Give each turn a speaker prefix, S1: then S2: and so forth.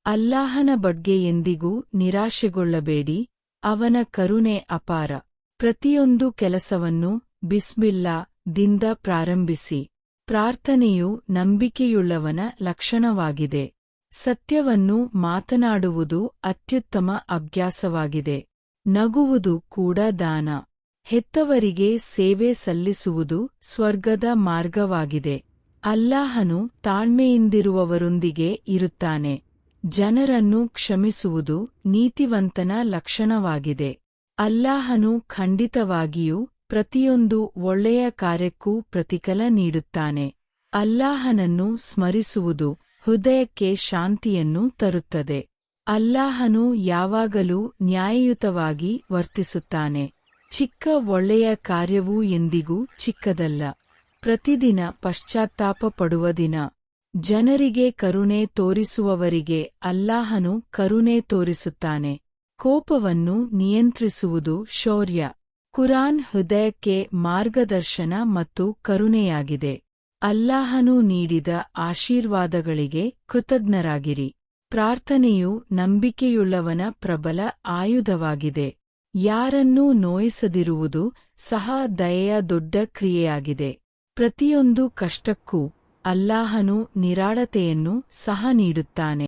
S1: ಅಲ್ಲಾಹನ ಬಗ್ಗೆ ಎಂದಿಗೂ ನಿರಾಶೆಗೊಳ್ಳಬೇಡಿ, ಅವನ ಕರುಣೆ ಅಪಾರ. ಪ್ರತಿಯೊಂದು ಕೆಲಸವನ್ನು ಬಿಸ್ಮಿಲ್ಲಾ ದಿಂದ ಪ್ರಾರಂಭಿಸಿ. ಪ್ರಾರ್ಥನೆಯು ನಂಬಿಕೆಯುಳ್ಳವನ ಲಕ್ಷಣವಾಗಿದೆ. ಸತ್ಯವನ್ನು ಮಾತನಾಡುವುದು ಅತ್ಯುತ್ತಮ ಅಭ್ಯಾಸವಾಗಿದೆ. ನಗುವುದು ಕೂಡ ದಾನ. ಹೆತ್ತವರಿಗೆ ಸೇವೆ ಸಲ್ಲಿಸುವುದು ಸ್ವರ್ಗದ ಮಾರ್ಗವಾಗಿದೆ. ಅಲ್ಲಾಹನು ತಾಳ್ಮೆಯಿಂದಿರುವವರೊಂದಿಗೆ ಇರುತ್ತಾನೆ. ಜನರನ್ನು ಕ್ಷಮಿಸುವುದು ನೀತಿವಂತನ ಲಕ್ಷಣವಾಗಿದೆ. ಅಲ್ಲಾಹನು ಖಂಡಿತವಾಗಿಯೂ ಪ್ರತಿಯೊಂದು ಒಳ್ಳೆಯ ಕಾರ್ಯಕ್ಕೂ ಪ್ರತಿಫಲ ನೀಡುತ್ತಾನೆ. ಅಲ್ಲಾಹನನ್ನು ಸ್ಮರಿಸುವುದು ಹೃದಯಕ್ಕೆ ಶಾಂತಿಯನ್ನು ತರುತ್ತದೆ. ಅಲ್ಲಾಹನು ಯಾವಾಗಲೂ ನ್ಯಾಯಯುತವಾಗಿ ವರ್ತಿಸುತ್ತಾನೆ. ಚಿಕ್ಕ ಒಳ್ಳೆಯ ಕಾರ್ಯವೂ ಎಂದಿಗೂ ಚಿಕ್ಕದಲ್ಲ. ಪ್ರತಿದಿನ ಪಶ್ಚಾತ್ತಾಪ ಪಡುವ ದಿನ. ಜನರಿಗೆ ಕರುಣೆ ತೋರಿಸುವವರಿಗೆ ಅಲ್ಲಾಹನು ಕರುಣೆ ತೋರಿಸುತ್ತಾನೆ. ಕೋಪವನ್ನು ನಿಯಂತ್ರಿಸುವುದು ಶೌರ್ಯ. ಕುರಾನ್ ಹೃದಯಕ್ಕೆ ಮಾರ್ಗದರ್ಶನ ಮತ್ತು ಕರುಣೆಯಾಗಿದೆ. ಅಲ್ಲಾಹನು ನೀಡಿದ ಆಶೀರ್ವಾದಗಳಿಗೆ ಕೃತಜ್ಞರಾಗಿರಿ. ಪ್ರಾರ್ಥನೆಯು ನಂಬಿಕೆಯುಳ್ಳವನ ಪ್ರಬಲ ಆಯುಧವಾಗಿದೆ. ಯಾರನ್ನೂ ನೋಯಿಸದಿರುವುದು ಸಹ ದಯೆಯ ದೊಡ್ಡ ಕ್ರಿಯೆಯಾಗಿದೆ. ಪ್ರತಿಯೊಂದು ಕಷ್ಟಕ್ಕೂ ಅಲ್ಲಾಹನು ನಿರಾಳತೆಯನ್ನು ಸಹ ನೀಡುತ್ತಾನೆ.